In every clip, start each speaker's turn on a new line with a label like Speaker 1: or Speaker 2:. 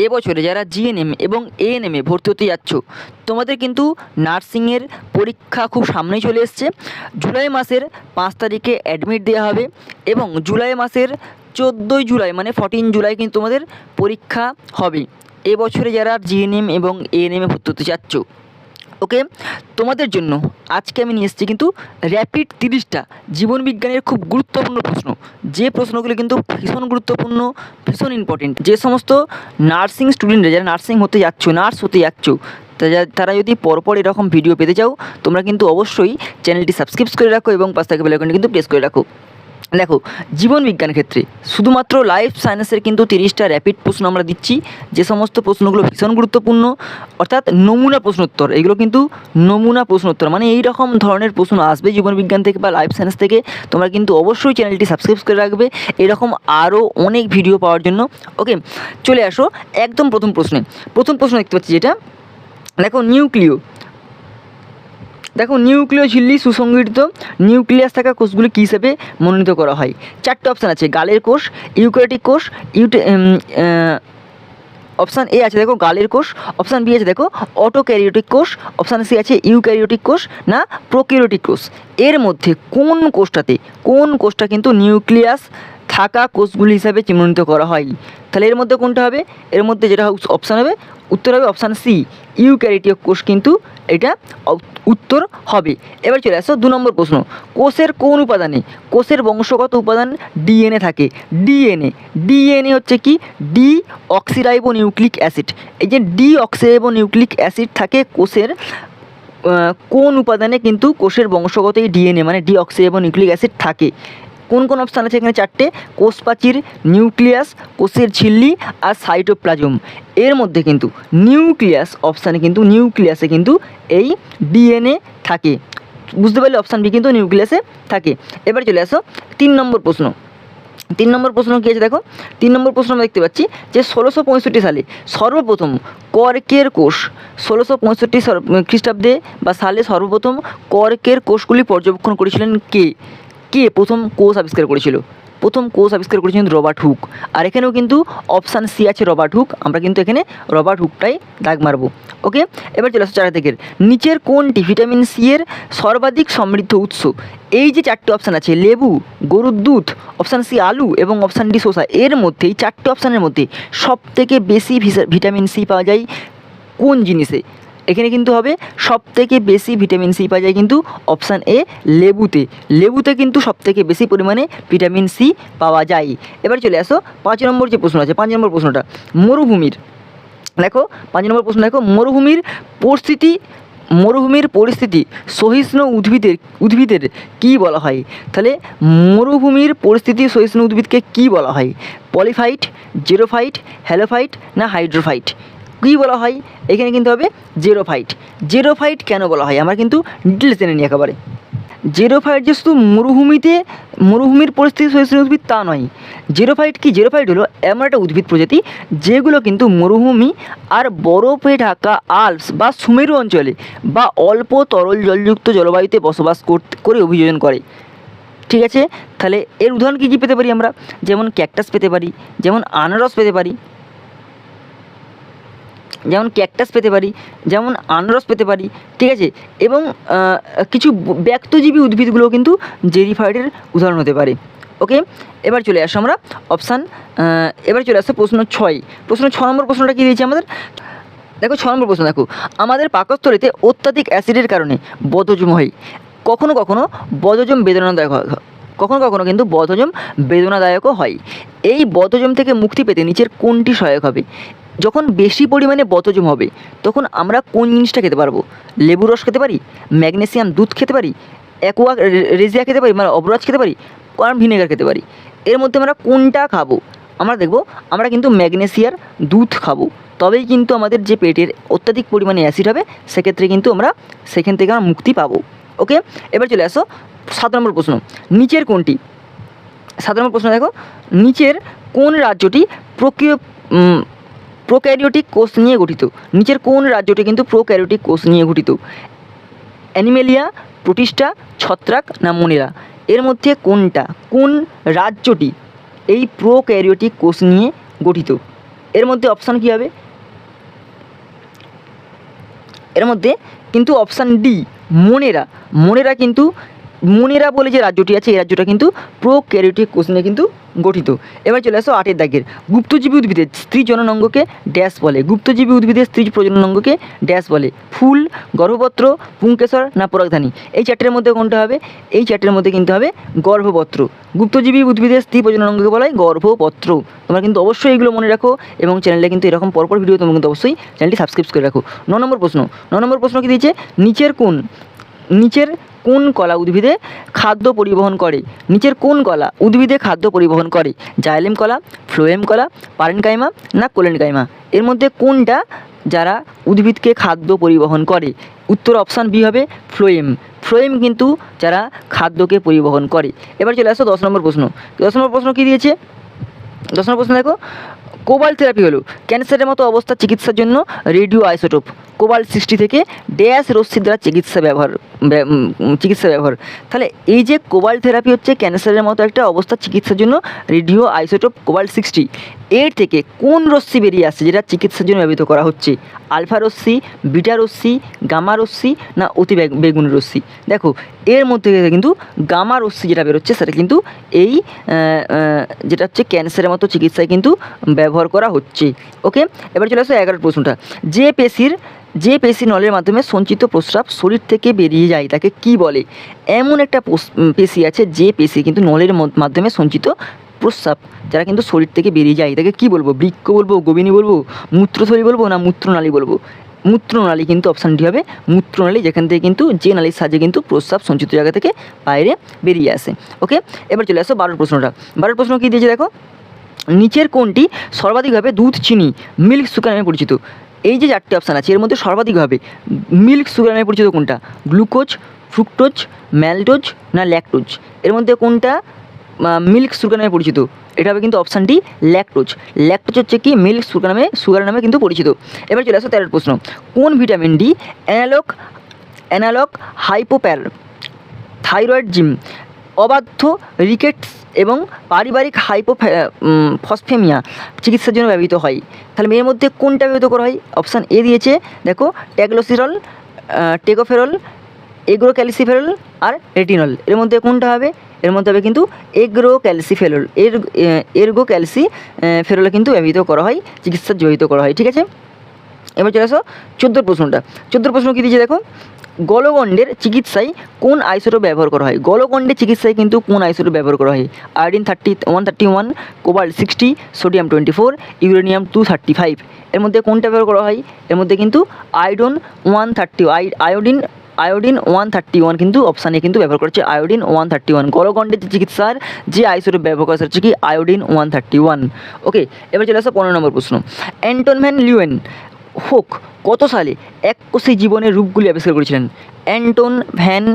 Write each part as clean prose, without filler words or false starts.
Speaker 1: এবছরে যারা জিএনএম এবং এএনএমে ভর্তি হতে যাচ্ছ, তোমাদের কিন্তু নার্সিংয়ের পরীক্ষা খুব সামনেই চলে এসছে। জুলাই মাসের 5 তারিখে অ্যাডমিট দেওয়া হবে এবং জুলাই মাসের 14ই জুলাই মানে 14 জুলাই কিন্তু তোমাদের পরীক্ষা হবে। এবছরে যারা জিএনএম এবং এএনএমে ভর্তি হতে যাচ্ছ, ওকে, তোমাদের জন্য আজকে আমি নিয়ে এসেছি কিন্তু র্যাপিড 30টা জীবনবিজ্ঞানের খুব গুরুত্বপূর্ণ প্রশ্ন, যে প্রশ্নগুলো কিন্তু ভীষণ গুরুত্বপূর্ণ, ভীষণ ইম্পর্টেন্ট। যে সমস্ত নার্সিং স্টুডেন্টরা যারা নার্সিং হতে যাচ্ছ, নার্স হতে যাচ্ছ, তারা যদি পরপর এরকম ভিডিও পেতে চাও, তোমরা কিন্তু অবশ্যই চ্যানেলটি সাবস্ক্রাইব করে রাখো এবং পাশ থেকে বেল আইকনটি কিন্তু প্রেস করে রাখো। দেখো, জীবনবিজ্ঞান ক্ষেত্রে শুধুমাত্র লাইফ সায়েন্সের কিন্তু 30টা র্যাপিড প্রশ্ন আমরা দিচ্ছি, যে সমস্ত প্রশ্নগুলো ভীষণ গুরুত্বপূর্ণ, অর্থাৎ নমুনা প্রশ্নোত্তর। এগুলো কিন্তু নমুনা প্রশ্নোত্তর, মানে এই রকম ধরনের প্রশ্ন আসবে জীবনবিজ্ঞান থেকে বা লাইফ সায়েন্স থেকে। তোমরা কিন্তু অবশ্যই চ্যানেলটি সাবস্ক্রাইব করে রাখবে এরকম আরও অনেক ভিডিও পাওয়ার জন্য। ওকে, চলে আসো একদম প্রথম প্রশ্নে। প্রথম প্রশ্ন দেখতে পাচ্ছি যেটা, দেখো নিউক্লিয় ঝিল্লি সুসংগঠিত নিউক্লিয়াস থাকা কোষগুলি কী হিসেবে মনোনীত করা হয়? 4টে অপশান আছে, গালের কোষ, ইউক্যারিওটিক কোষ, অপশান এ আছে দেখো গালের কোষ, অপশান বি আছে দেখো অটোক্যারিওটিক কোষ, অপশান সি আছে ইউক্যারিওটিক কোষ না প্রোক্যারিওটিক কোষ। এর মধ্যে কোন কোষটা কিন্তু নিউক্লিয়াস থাকা কোষগুলি হিসাবে চিহ্নিত করা হয়? তাহলে এর মধ্যে কোনটা হবে? এর মধ্যে যেটা অপশান হবে, উত্তর হবে অপশান সি, ইউক্যারিওটিক কোষ কিন্তু এটা উত্তর হবে। এবার চলে আসো 2 নম্বর প্রশ্ন। কোষের কোন উপাদানে, কোষের বংশগত উপাদান ডিএনএ থাকে? ডিএনএ হচ্ছে কি? Deoxyribonucleic acid. এই যে ডি অক্সিরাইবোনিউক্লিক অ্যাসিড থাকে কোষের কোন উপাদানে কিন্তু কোষের বংশগত এই ডিএনএ মানে ডি অক্সিরাইবোনিউক্লিক অ্যাসিড থাকে? কোন কোন অপশান আছে এখানে? 4টে, কোষ প্রাচীর, নিউক্লিয়াস, কোষের ঝিল্লি আর সাইটোপ্লাজম। এর মধ্যে কিন্তু নিউক্লিয়াসে কিন্তু এই ডিএনএ থাকে। বুঝতে পারলে অপশান বি কিন্তু নিউক্লিয়াসে থাকে। এবার চলে আসো 3 নম্বর প্রশ্ন। 3 নম্বর প্রশ্ন কী আছে দেখো, 3 নম্বর প্রশ্ন আমরা দেখতে পাচ্ছি যে 1665 সালে সর্বপ্রথম কর্কের কোষ, 1665 খ্রিস্টাব্দে বা সালে সর্বপ্রথম কর্কের কোষগুলি পর্যবেক্ষণ করেছিলেন কে প্রথম কোষ আবিষ্কার করেছিল? প্রথম কোষ আবিষ্কার করেছিলেন রবার্ট হুক। আর এখানেও কিন্তু অপশান সি আছে রবার্ট হুক, আমরা কিন্তু এখানে রবার্ট হুকটাই দাগ মারবো। ওকে, এবার চলে আসো 4 থেকে, নিচের কোনটি ভিটামিন সি এর সর্বাধিক সমৃদ্ধ উৎস? এই যে 4টে অপশান আছে, লেবু, গরুর দুধ, অপশান সি আলু এবং অপশান ডি শসা, এর মধ্যে এই 4টে অপশানের মধ্যে সবথেকে বেশি ভিটামিন সি পাওয়া যায় কোন জিনিসে? এখানে কিন্তু হবে সবথেকে বেশি ভিটামিন সি পাওয়া যায় কিন্তু অপশান এ লেবুতে কিন্তু সবথেকে বেশি পরিমাণে ভিটামিন সি পাওয়া যায়। এবার চলে আসো 5 নম্বর যে প্রশ্ন আছে, 5 নম্বর প্রশ্নটা মরুভূমির, দেখো 5 নম্বর প্রশ্ন দেখো, মরুভূমির পরিস্থিতি সহিষ্ণু উদ্ভিদের কী বলা হয়? তাহলে মরুভূমির পরিস্থিতি সহিষ্ণু উদ্ভিদকে কী বলা হয়? পলিফাইট, জেরোফাইট, হ্যালোফাইট না হাইড্রোফাইট? কী বলা হয়? এখানে কিন্তু হবে জেরোফাইট। কেন বলা হয় আমরা কিন্তু ডিটেলস জেনে নিই একেবারে। জেরোফাইট যে শুধু মরুভূমির পরিস্থিতি সহিষ্ণু উদ্ভিদ তা নয়। জেরোফাইট কি? জেরোফাইট হলো এমন একটা উদ্ভিদ প্রজাতি যেগুলো কিন্তু মরুভূমি আর বরফে ঢাকা আল্পস বা সুমেরু অঞ্চলে বা অল্প তরল জলযুক্ত জলবায়ুতে বসবাস করে অভিযোজন করে। ঠিক আছে, তাহলে এর উদাহরণ কী পেতে পারি আমরা? যেমন ক্যাকটাস পেতে পারি, যেমন আনারস পেতে পারি, যেমন আনারস পেতে পারি। ঠিক আছে, এবং কিছু ব্যক্তজীবী উদ্ভিদগুলো কিন্তু জেরিফাইটের উদাহরণ হতে পারে। ওকে, এবার চলে আসো আমরা এবার চলে আসো প্রশ্ন 6 নম্বর প্রশ্নটা কী দিয়েছে আমাদের? দেখো 6 নম্বর প্রশ্ন দেখো, আমাদের পাকস্থলীতে অত্যাধিক অ্যাসিডের কারণে বদহজম হয়। কখনো কখনো বদহজম কিন্তু বদহজম বেদনাদায়কও হয়। এই বদহজম থেকে মুক্তি পেতে নিচের কোনটি সহায়ক হবে? যখন বেশি পরিমাণে বদহজম হবে তখন আমরা কোন জিনিসটা খেতে পারবো? লেবুর রস খেতে পারি, ম্যাগনেসিয়াম দুধ খেতে পারি, অ্যাকোয়া রেজিয়া খেতে পারি মানে অবরাজ খেতে পারি, কর্ন ভিনেগার খেতে পারি। এর মধ্যে আমরা কোনটা খাবো? আমরা দেখব আমরা কিন্তু ম্যাগনেসিয়ার দুধ খাবো, তবেই কিন্তু আমাদের যে পেটের অত্যাধিক পরিমাণে অ্যাসিড হবে সেক্ষেত্রে কিন্তু সেখান থেকে আমরা মুক্তি পাবো। ওকে, এবার চলে আসো 7 নম্বর প্রশ্ন, নিচের কোনটি? 7 নম্বর প্রশ্ন দেখো, নিচের কোন রাজ্যটি প্রোক্যারিওটিক কোষ নিয়ে গঠিত? নিচের কোন রাজ্যটি কিন্তু প্রোক্যারিওটিক কোষ নিয়ে গঠিত? অ্যানিমেলিয়া, প্রোটিস্টা, ছত্রাক না মোনেরা? এর মধ্যে কোন রাজ্যটি এই প্রোক্যারিওটিক কোষ নিয়ে গঠিত? এর মধ্যে অপশান কী হবে? এর মধ্যে কিন্তু অপশান ডি মোনেরা। মোনেরা কিন্তু মোনেরা বলে যে রাজ্যটি আছে এই রাজ্যটা কিন্তু প্রোক্যারিওটিক কোষে কিন্তু গঠিত। এবার চলে আসো 8 দাগের, গুপ্তজীবী উদ্ভিদের স্ত্রী জননাঙ্গকে ড্যাশ বলে। গুপ্তজীবী উদ্ভিদের স্ত্রী প্রজননাঙ্গকে ড্যাশ বলে। ফুল, গর্ভপত্র, পুংকেশর না পরাগধানী? এই চারটের মধ্যে কোনটা হবে? এই চারটের মধ্যে কিন্তু হবে গর্ভপত্র। গুপ্তজীবী উদ্ভিদের স্ত্রী প্রজননাঙ্গকে বলা হয় গর্ভপত্র। তোমরা কিন্তু অবশ্যই এগুলো মনে রাখো এবং চ্যানেলে কিন্তু এরকম পরপর ভিডিও তোমরা কিন্তু অবশ্যই চ্যানেলটি সাবস্ক্রাইব করে রাখো। 9 নম্বর প্রশ্ন। 9 নম্বর প্রশ্ন কী দিয়েছে? নিচের কোন কলা উদ্ভিদে খাদ্য পরিবহন করে? নিচের কোন কলা উদ্ভিদে খাদ্য পরিবহন করে? জাইলেম কলা, ফ্লোয়েম কলা, পারেনকাইমা না কোলেনকাইমা? এর মধ্যে কোনটা যারা উদ্ভিদকে খাদ্য পরিবহন করে? উত্তর অপশান বি হবে ফ্লোয়েম। ফ্লোয়েম কিন্তু যারা খাদ্যকে পরিবহন করে। এবার চলে আসো 10 নম্বর প্রশ্ন। 10 নম্বর প্রশ্ন কী দিয়েছে? 10 নম্বর প্রশ্ন দেখো, কোবাল্ট থেরাপি হলো ক্যান্সারের মতো অবস্থা চিকিৎসার জন্য রেডিও আইসোটোপ কোবাল্ট 60 থেকে ড্যাশ রশ্মি দ্বারা চিকিৎসা ব্যবহার। তাহলে এই যে কোবাল্ট থেরাপি হচ্ছে ক্যান্সারের মতো একটা অবস্থা চিকিৎসার জন্য রেডিও আইসোটোপ কোবাল্ট 60, এর থেকে কোন রশ্মি বেরিয়ে আসছে যেটা চিকিৎসার জন্য ব্যবহৃত করা হচ্ছে? আলফা রশ্মি, বিটা রশ্মি, গামা রশ্মি না অতি বেগুনি রশ্মি? দেখো এর মধ্যে কিন্তু গামা রশ্মি যেটা বেরোচ্ছে সেটা কিন্তু এই যেটা হচ্ছে ক্যান্সারের মতো চিকিৎসায় কিন্তু ব্যবহার করা হচ্ছে। ওকে, এবার চলে আসো 11 প্রশ্নটা। যে পেশি নলের মাধ্যমে সঞ্চিত প্রস্রাব শরীর থেকে বেরিয়ে যায় তাকে কি বলে? এমন একটা পেশি আছে যে পেশি কিন্তু নলের মাধ্যমে সঞ্চিত প্রস্রাব যারা কিন্তু শরীর থেকে বেরিয়ে যায় তাকে কি বলবো? বৃক্ক বলবো, গোবিনী বলবো, মূত্রথলি বলবো না মূত্রনালী বলবো? মূত্রনালী কিন্তু অপশানটি হবে মূত্রনালী, যেখান থেকে কিন্তু যে নালীর সাহায্যে কিন্তু প্রস্রাব সঞ্চিত জায়গা থেকে বাইরে বেরিয়ে আসে। ওকে, এবার চলে আসো 12 প্রশ্নটা। 12 প্রশ্ন কী দিয়েছে দেখো, নিচের কোনটি সর্বাধিকভাবে দুধ, চিনি, মিল্ক সুগার নামে পরিচিত? এই যে 4টে অপশান আছে এর মধ্যে সর্বাধিকভাবে মিল্ক সুগার নামে পরিচিত কোনটা? গ্লুকোজ, ফ্রুক্টোজ, ম্যালটোজ না ল্যাকটোজ? এর মধ্যে কোনটা মিল্ক সুগার নামে পরিচিত? এটা হবে কিন্তু অপশানটি ল্যাকটোজ। ল্যাকটোজ হচ্ছে কি মিল্ক সুগার নামে কিন্তু পরিচিত। এবার চলে আসো 13 প্রশ্ন। কোন ভিটামিন ডি অ্যানালগ থাইরয়েডিজম, অবাধ্য, রিকেটস এবং পারিবারিক ফসফেমিয়া চিকিৎসার জন্য ব্যবহৃত হয়? তাহলে এর মধ্যে কোনটা ব্যবহৃত করা হয়? অপশান এ দিয়েছে দেখো, ট্যাগলোসিরল, টেগোফেরল, এগ্রোক্যালসিফেরল আর রেটিনল। এর মধ্যে কোনটা হবে? এর মধ্যে হবে কিন্তু এগ্রোক্যালসিফেরল। এর্গোক্যালসিফেরল কিন্তু ব্যবহৃত করা হয়, চিকিৎসার জড়িত করা হয়। ঠিক আছে, এবার চলে আসো 14 প্রশ্নটা। 14 প্রশ্ন কী দিয়েছে দেখো, গলগণ্ডের চিকিৎসায় কোন আইসোটোপ ব্যবহার করা হয়? গলগণ্ডের চিকিৎসায় কিন্তু কোন আইসোটোপ ব্যবহার করা হয়? Iodine 131, cobalt 60, sodium 24, uranium 235। এর মধ্যে কোনটা ব্যবহার করা হয়? এর মধ্যে কিন্তু আয়োডিন 131 কিন্তু অপশানে কিন্তু ব্যবহার করছে আয়োডিন 131। গলগণ্ডের চিকিৎসার যে আইসোটোপ ব্যবহার করা হচ্ছে কি আয়োডিন 131। ওকে, এবার চলে আসো 15 নম্বর প্রশ্ন। অ্যান্টন ভ্যান লিউয়েন হোক কত সালে এককোষী জীবনের রূপগুলি আবিষ্কার করেছিলেন? অ্যান্টন ভ্যান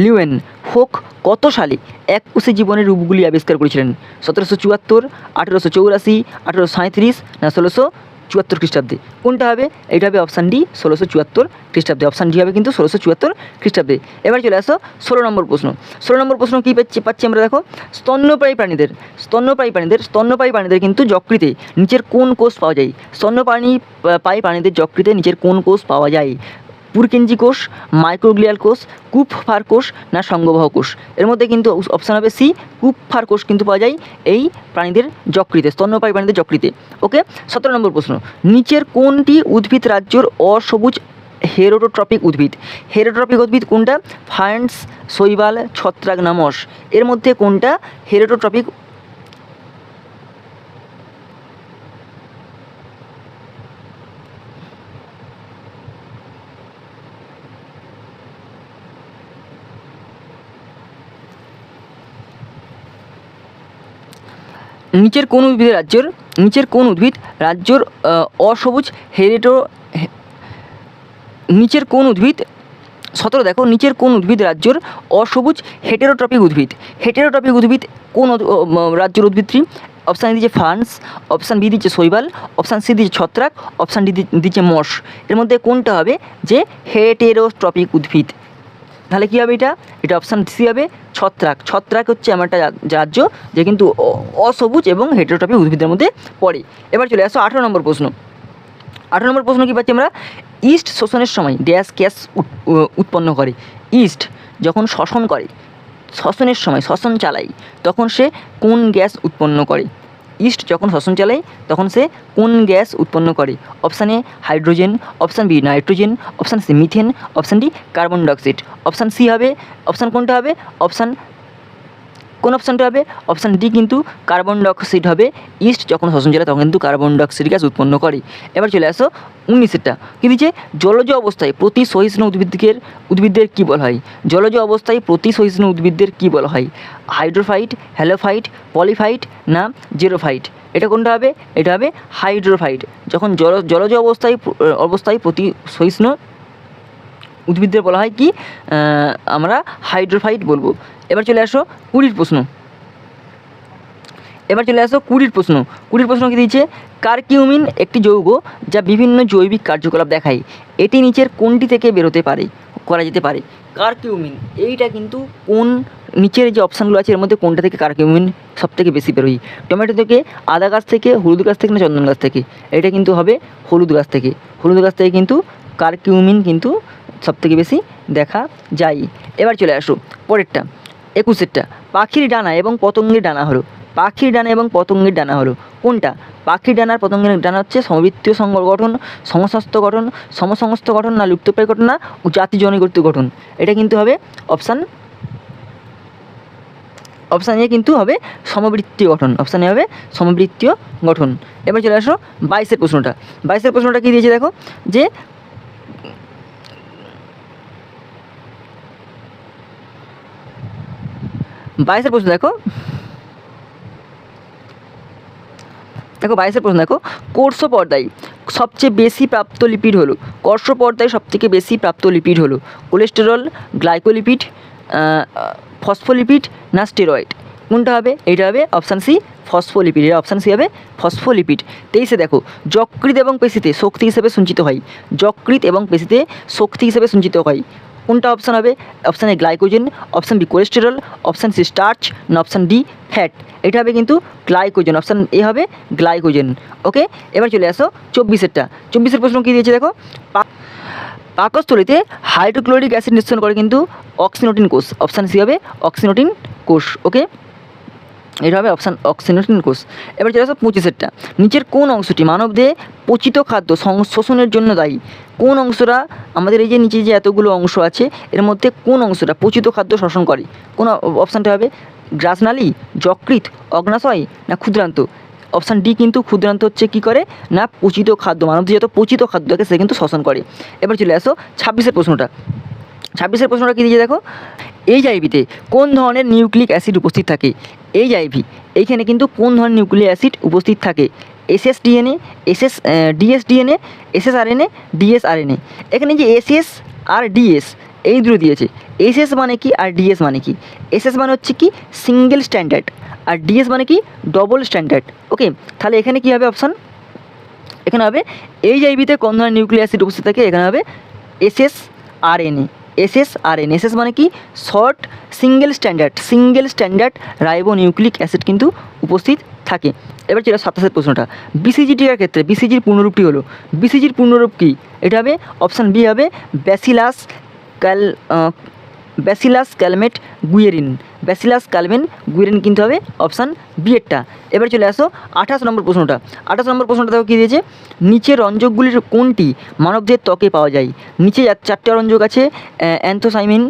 Speaker 1: লিউয়েন হোক কত সালে এককোষী জীবনের রূপগুলি আবিষ্কার করেছিলেন? 1774, 1884, 1837 না 1674 খ্রিস্টাব্দে? কোনটা হবে? এটা হবে অপশান ডি 1674 খ্রিস্টাব্দে। অপশান ডি হবে কিন্তু 1674 খ্রিস্টাব্দে। এবার চলে আসো 16 নম্বর প্রশ্ন। 16 নম্বর প্রশ্ন কী পাচ্ছি আমরা দেখো, স্তন্যপায়ী প্রাণীদের কিন্তু যকৃতে নিচের কোন কোষ পাওয়া যায়? স্তন্যপায়ী প্রাণীদের যকৃতে নিচের কোন কোষ পাওয়া যায়? পুরকেনজি কোষ, মাইক্রোগ্লিয়াল কোষ, কুপফার কোষ না সংঘবাহ কোষ? এর মধ্যে কিন্তু অপশান হবে সি, কুপফার কোষ কিন্তু পাওয়া যায় এই প্রাণীদের যকৃতে, স্তন্যপায়ী প্রাণীদের যকৃতে। ওকে, 17 নম্বর প্রশ্ন। নিচের কোনটি উদ্ভিদ রাজ্যর অসবুজ হেরোটোট্রপিক উদ্ভিদ কোনটা? ফার্নস, শৈবাল, ছত্রাক না মস? এর মধ্যে কোনটা হেরোটোট্রপিক? নিচের কোন উদ্ভিদ রাজ্যর অসবুজ নিচের কোন উদ্ভিদ 17 দেখো, নিচের কোন উদ্ভিদ রাজ্যর অসবুজ হেটেরোট্রপিক উদ্ভিদ কোন রাজ্যের উদ্ভিদটি? অপশান এ দিচ্ছে ফার্নস, অপশান বি দিচ্ছে শৈবাল, অপশান সি দিচ্ছে ছত্রাক, অপশান ডি দিচ্ছে মস। এর মধ্যে কোনটা হবে যে হেটেরোট্রপিক উদ্ভিদ? তাহলে কী হবে এটা অপশান সি হবে ছত্রাক। ছত্রাক হচ্ছে এমন একটা রাজ্য যে কিন্তু অসবুজ এবং হেটেরোট্রপিক উদ্ভিদের মধ্যে পড়ে। এবার চলে আসো 18 নম্বর প্রশ্ন। 18 নম্বর প্রশ্ন কী পাচ্ছি আমরা, ইস্ট শোষণের সময় ড্যাশ গ্যাস উৎপন্ন করে। ইস্ট যখন শ্বসন করে, শ্বসনের সময় শ্বসন চালায়, তখন সে কোন গ্যাস উৎপন্ন করে? ইস্ট যখন শ্বসন চালায় তখন সে কোন গ্যাস উৎপন্ন করে? Option A hydrogen, option B nitrogen, option C methane, option D carbon dioxide. Option C হবে, অপশান কোনটা হবে? কোন অপশানটা হবে? অপশান ডি কিন্তু কার্বন ডাইঅক্সাইড হবে। ইস্ট যখন শ্বসন চালায় তখন কিন্তু কার্বন ডাইঅক্সাইড গ্যাস উৎপন্ন করে। এবার চলে আসো 19এরটা, কী দিচ্ছে, জলজ অবস্থায় প্রতি সহিষ্ণু উদ্ভিদদের কী বলা হয়? জলজ অবস্থায় প্রতি সহিষ্ণু উদ্ভিদদের কী বলা হয়? হাইড্রোফাইট, হ্যালোফাইট, পলিফাইট না জেরোফাইট? এটা কোনটা হবে? এটা হবে হাইড্রোফাইট। যখন জলজ অবস্থায় প্রতি সহিষ্ণু উদ্ভিদদের বলা হয় কি, আমরা হাইড্রোফাইট বলবো। এবার চলে আসো 20 প্রশ্ন। এবার চলে আসো 20 প্রশ্ন। 20 প্রশ্ন কী দিয়েছে, কারকিউমিন একটি যৌগ যা বিভিন্ন জৈবিক কার্যকলাপ দেখায়, এটি নিচের কোনটি থেকে করা যেতে পারে? কারকিউমিন এইটা কিন্তু কোন, নিচের যে অপশানগুলো আছে এর মধ্যে কোনটা থেকে কারকিউমিন সবথেকে বেশি বেরোয়? টমেটো থেকে, আদা গাছ থেকে, হলুদ গাছ থেকে না চন্দন গাছ থেকে? এটা কিন্তু হবে হলুদ গাছ থেকে। হলুদ গাছ থেকে কিন্তু কারকিউমিন কিন্তু সবথেকে বেশি দেখা যায়। এবার চলে আসো পরেরটা 21এরটা, পাখির ডানা এবং পতঙ্গের ডানা হলো। পাখির ডানা এবং পতঙ্গের ডানা হলো কোনটা? পাখির ডানার পতঙ্গের ডানা হচ্ছে সমবৃত্তীয় গঠন, সমস্ত গঠন, সমসংস্থ গঠন না লুপ্তপ্রায় গঠন না জাতিজনিত গঠন? এটা কিন্তু হবে অপশান এ কিন্তু হবে সমবৃত্তীয় গঠন। অপশান এ হবে সমবৃত্তীয় গঠন। এবার চলে আসো 22এর প্রশ্নটা। 22এর প্রশ্নটা কী দিয়েছে দেখো, যে 22এর প্রশ্ন দেখো 22এর প্রশ্ন দেখো, কোর্স পর্দায় সবচেয়ে বেশি প্রাপ্ত লিপিড হলো, কর্ষ পর্দায় সবথেকে বেশি প্রাপ্ত লিপিড হলো কোলেস্টেরল, গ্লাইকোলিপিড, ফসফোলিপিড না স্টেরয়েড? কোনটা হবে? এটা হবে অপশান সি ফসফোলিপিড। এটা অপশান সি হবে ফসফোলিপিড। 23 দেখো, যকৃৎ এবং পেশিতে শক্তি হিসেবে সঞ্চিত হয়। যকৃৎ এবং পেশিতে শক্তি হিসেবে সঞ্চিত হয় কোনটা অপশান হবে? Option A glycogen, option B cholesterol, option C starch না অপশান ডি ফ্যাট? এটা হবে কিন্তু গ্লাইকোজেন। অপশান এ হবে গ্লাইকোজেন। ওকে, এবার চলে আসো 24এরটা। 24এর প্রশ্ন কী দিয়েছে দেখো, পাকস্থলীতে হাইড্রোক্লোরিক অ্যাসিড নিঃসরণ করে কিন্তু অক্সিনোটিন কোষ। অপশান সি হবে অক্সিনোটিন কোষ। ওকে, এটা হবে অপশান অক্সিনোটিন কোষ। এবার চলে আসো 25এরটা, নিচের কোন অংশটি মানবদেহে পচিত খাদ্য শোষণের জন্য দায়ী? কোন অংশটা আমাদের এই যে নিচে যে এতগুলো অংশ আছে এর মধ্যে কোন অংশটা পচিত খাদ্য শোষণ করে? কোন অপশানটা হবে? গ্রাসনালী, যকৃৎ, অগ্নাশয় না ক্ষুদ্রান্ত? অপশান ডি কিন্তু ক্ষুদ্রান্ত হচ্ছে কী করে না পচিত খাদ্য, মানবদেহে যত পচিত খাদ্য থাকে সে কিন্তু শোষণ করে। এবার চলে আসো 26এর প্রশ্নটা। 26এর প্রশ্নটা কী দিয়েছে দেখো, এইচআইভিতে কোন ধরনের নিউক্লিক অ্যাসিড উপস্থিত থাকে? এইচআইভি এইখানে কিন্তু কোন ধরনের নিউক্লিক অ্যাসিড উপস্থিত থাকে? এসএসডিএনএ, ডিএসডিএনএ, এসএসআরএনএ, ডিএসআরএনএ? এখানে যে এসএস আর ডিএস এই দুটো দিয়েছে। এসএস মানে কি আর ডিএস মানে কি? এসএস মানে হচ্ছে কি সিঙ্গেল স্ট্যান্ডার্ড আর ডিএস মানে কি ডবল স্ট্যান্ডার্ড। ওকে, তাহলে এখানে কী হবে অপশান? এখানে হবে এইচআইভিতে কোন ধরনের নিউক্লিক অ্যাসিড উপস্থিত থাকে? এখানে হবে এসএসআরএনএ। এসএসআরএনএ, এসএস মানে কি short single standard ribo nucleic acid কিন্তু উপস্থিত থাকে। এবার চলে 27এর প্রশ্নটা, বিসিজিটির ক্ষেত্রে বিসিজির পূর্ণরূপটি হলো, বিসিজির পূর্ণরূপ কী? এটা হবে অপশান বি হবে bacillus Calmette Guerin. Bacillus Calmette Guerin কিন্তু হবে অপশান বি এরটা। এবার চলে আসো 28 নম্বর প্রশ্নটা। 28 নম্বর প্রশ্নটা দেখো কী দিয়েছে, নিচের রঞ্জকগুলির কোনটি মানবদেহের ত্বকে পাওয়া যায়? নিচে 4টে রঞ্জক আছে, অ্যান্থোসাইমিন,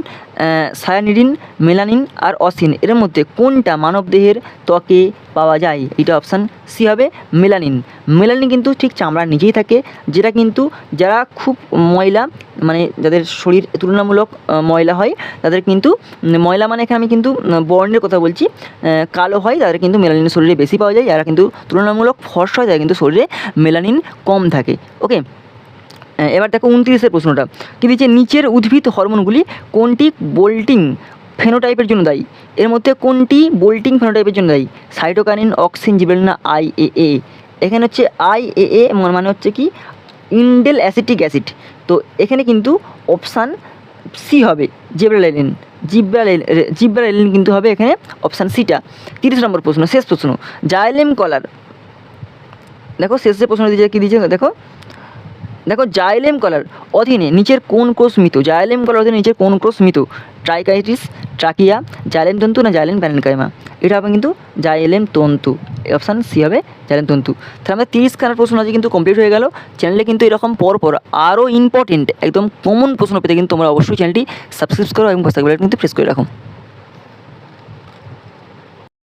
Speaker 1: সায়ানিডিন, মেলানিন আর অসিন। এর মধ্যে কোনটা মানবদেহের ত্বকে পাওয়া যায়? এটা অপশান সি হবে মেলানিন। মেলানিন কিন্তু ঠিক চামড়ার নিচেই থাকে, যেটা কিন্তু যারা খুব ময়লা, মানে যাদের শরীর তুলনামূলক ময়লা হয় তাদের কিন্তু, ময়লা মানে এখানে আমি কিন্তু বর্ণের কথা বলছি, কালো হয় তাদের কিন্তু মেলানিন শরীরে বেশি পাওয়া যায়। যারা কিন্তু তুলনামূলক ফর্সা হয় তাদের কিন্তু শরীরে মেলানিন কম থাকে। ওকে, এবার দেখো 29এর প্রশ্নটা কী দিচ্ছে, নিচের উদ্ভিদ হরমোনগুলি কোনটি বোল্টিং ফেনোটাইপের জন্য দায়ী? এর মধ্যে কোনটি বোল্টিং ফেনোটাইপের জন্য দায়ী? সাইটোকাইনিন, অক্সিন, জিবেরেলিন না আইএএ? এখানে হচ্ছে আইএএ মানে হচ্ছে কি ইন্ডেল অ্যাসিটিক অ্যাসিড। তো এখানে কিন্তু অপশান সি হবে জিবেরেলিন। জিব্রারেলিন কিন্তু হবে এখানে অপশান সিটা। 30 নম্বর প্রশ্ন, শেষ প্রশ্ন, জাইলেম কলার, দেখো শেষে প্রশ্ন দিয়েছে, কী দিয়েছে দেখো জাইলেম কলার অধীনে নিচের কোন কোষ মৃত? জাইলেম কলার অধীনে নিচের কোন কোষ মৃত? ট্রাইকাইটিস, ট্রাকিয়া, জাইলেম তন্তু না জাইলেম প্যারেনকাইমা? এটা হবে কিন্তু জাইলেম তন্তু, অপশান সি হবে জাইলেম তন্তু। তাহলে আমাদের 30খানা প্রশ্ন আজ কিন্তু কমপ্লিট হয়ে গেল। চ্যানেলে কিন্তু এরকম পরপর আরও ইম্পর্টেন্ট একদম কমন প্রশ্ন পেতে কিন্তু তোমরা অবশ্যই চ্যানেলটি সাবস্ক্রাইব করো এবং পাশে বেল আইকন কিন্তু প্রেস করে রাখো।